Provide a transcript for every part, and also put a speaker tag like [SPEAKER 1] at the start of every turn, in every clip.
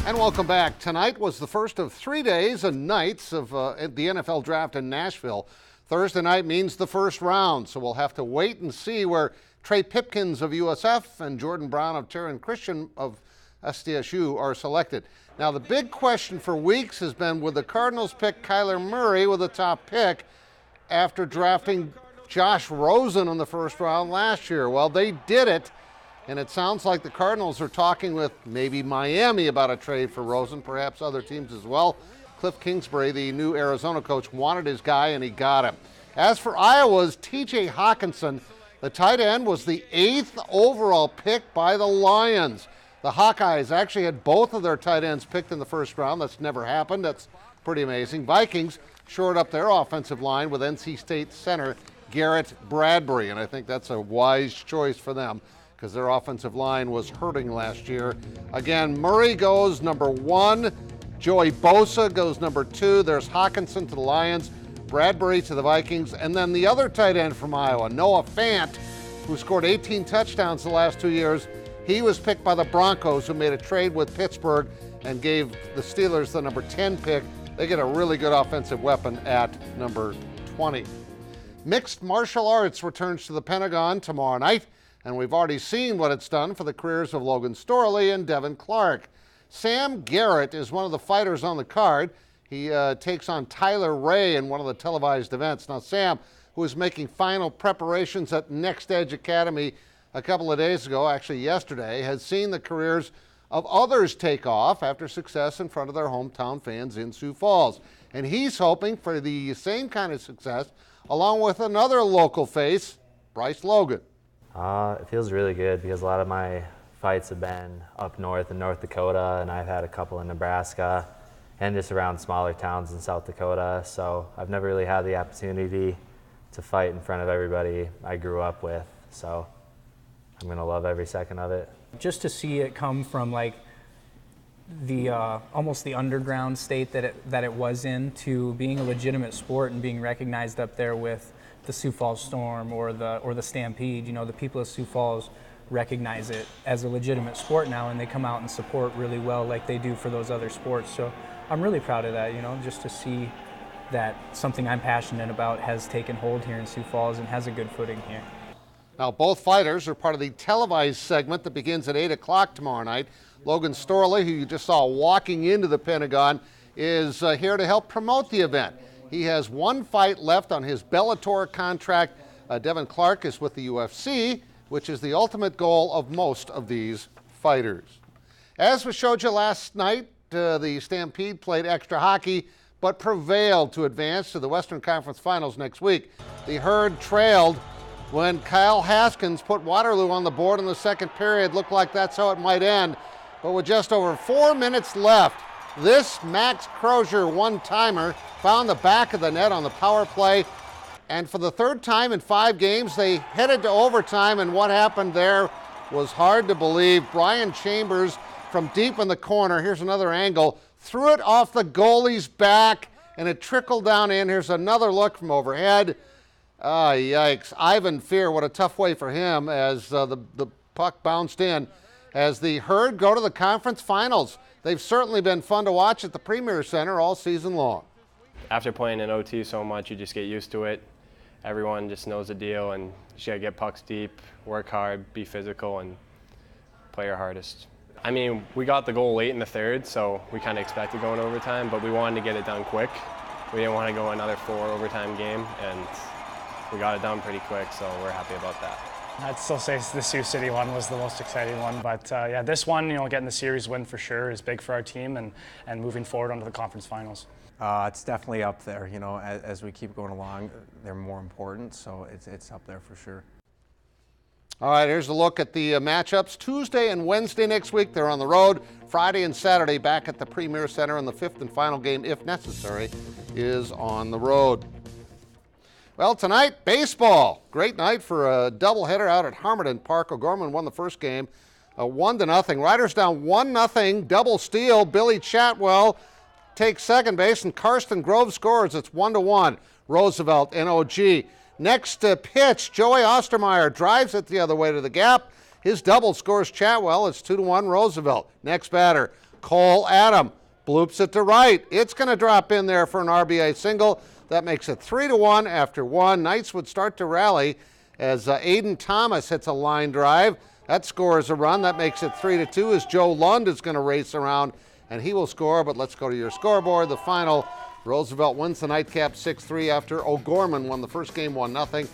[SPEAKER 1] And welcome back. Tonight was the first of 3 days and nights of the NFL draft in Nashville. Thursday night means the first round, so we'll have to wait and see where Trey Pipkins of USF and Jordan Brown of Taryn Christian of SDSU are selected. Now, the big question for weeks has been, would the Cardinals pick Kyler Murray with the top pick after drafting Josh Rosen in the first round last year? Well, they did it. And it sounds like the Cardinals are talking with maybe Miami about a trade for Rosen, perhaps other teams as well. Cliff Kingsbury, the new Arizona coach, wanted his guy, and he got him. As for Iowa's T.J. Hawkinson, the tight end was the 8th overall pick by the Lions. The Hawkeyes actually had both of their tight ends picked in the first round. That's never happened. That's pretty amazing. Vikings shored up their offensive line with NC State center Garrett Bradbury, and I think that's a wise choice for them, because their offensive line was hurting last year. Again, Murray goes number 1. Joey Bosa goes number 2. There's Hawkinson to the Lions, Bradbury to the Vikings, and then the other tight end from Iowa, Noah Fant, who scored 18 touchdowns the last 2 years. He was picked by the Broncos, who made a trade with Pittsburgh and gave the Steelers the number 10 pick. They get a really good offensive weapon at number 20. Mixed martial arts returns to the Pentagon tomorrow night, and we've already seen what it's done for the careers of Logan Storley and Devin Clark. Sam Garrett is one of the fighters on the card. He takes on Tyler Ray in one of the televised events. Now, Sam, who was making final preparations at Next Edge Academy a couple of days ago, actually yesterday, has seen the careers of others take off after success in front of their hometown fans in Sioux Falls. And he's hoping for the same kind of success along with another local face, Bryce Logan.
[SPEAKER 2] It feels really good because a lot of my fights have been up north in North Dakota, and I've had a couple in Nebraska and just around smaller towns in South Dakota. So I've never really had the opportunity to fight in front of everybody I grew up with. So I'm going to love every second of it.
[SPEAKER 3] Just to see it come from like the almost the underground state that it was in to being a legitimate sport and being recognized up there with the Sioux Falls Storm or the Stampede. You know, the people of Sioux Falls recognize it as a legitimate sport now, and they come out and support really well like they do for those other sports. So I'm really proud of that, you know, just to see that something I'm passionate about has taken hold here in Sioux Falls and has a good footing here.
[SPEAKER 1] Now, both fighters are part of the televised segment that begins at 8 o'clock tomorrow night. Logan Storley, who you just saw walking into the Pentagon, is here to help promote the event. He has one fight left on his Bellator contract. Devin Clark is with the UFC, which is the ultimate goal of most of these fighters. As we showed you last night, the Stampede played extra hockey, but prevailed to advance to the Western Conference Finals next week. The Herd trailed when Kyle Haskins put Waterloo on the board in the second period. Looked like that's how it might end. But with just over 4 minutes left, this Max Crozier one-timer found the back of the net on the power play. And for the third time in 5 games, they headed to overtime. And what happened there was hard to believe. Brian Chambers from deep in the corner, here's another angle, threw it off the goalie's back, and it trickled down in. Here's another look from overhead. Yikes. Ivan Fear, what a tough way for him as the puck bounced in. As the Herd go to the conference finals. They've certainly been fun to watch at the Premier Center all season long.
[SPEAKER 4] After playing in OT so much, you just get used to it. Everyone just knows the deal, and you just gotta get pucks deep, work hard, be physical, and play your hardest. I mean, we got the goal late in the third, so we kind of expected going overtime, but we wanted to get it done quick. We didn't want to go another 4 overtime game, and we got it done pretty quick, so we're happy about that.
[SPEAKER 5] I'd still say the Sioux City one was the most exciting one, but yeah, this one, you know, getting the series win for sure is big for our team and moving forward onto the conference finals.
[SPEAKER 6] It's definitely up there, you know, as we keep going along, they're more important, so it's up there for sure.
[SPEAKER 1] All right, here's a look at the matchups. Tuesday and Wednesday next week, they're on the road. Friday and Saturday back at the Premier Center, and the 5th and final game, if necessary, is on the road. Well, tonight, baseball. Great night for a doubleheader out at Harmondon Park. O'Gorman won the first game 1-0. Riders down 1-0, double steal. Billy Chatwell takes second base, and Karsten Grove scores. It's 1-1. Roosevelt, NOG. Next pitch, Joey Ostermeyer drives it the other way to the gap. His double scores Chatwell. It's 2-1 Roosevelt. Next batter, Cole Adam bloops it to right. It's going to drop in there for an RBI single. That makes it 3-1 after one. Knights would start to rally as Aiden Thomas hits a line drive. That scores a run. That makes it 3-2 as Joe Lund is going to race around and he will score. But let's go to your scoreboard. The final, Roosevelt wins the nightcap 6-3 after O'Gorman won the first game 1-0.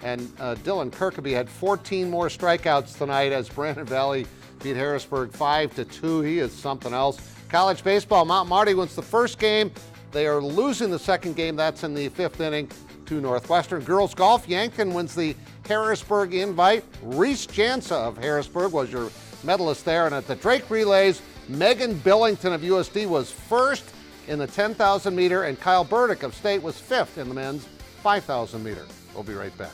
[SPEAKER 1] And Dylan Kirkaby had 14 more strikeouts tonight as Brandon Valley beat Harrisburg 5-2. He is something else. College baseball, Mount Marty wins the first game. They are losing the second game. That's in the 5th inning to Northwestern. Girls golf, Yankton wins the Harrisburg Invite. Reese Jansa of Harrisburg was your medalist there. And at the Drake Relays, Megan Billington of USD was first in the 10,000 meter, and Kyle Burdick of State was 5th in the men's 5,000 meter. We'll be right back.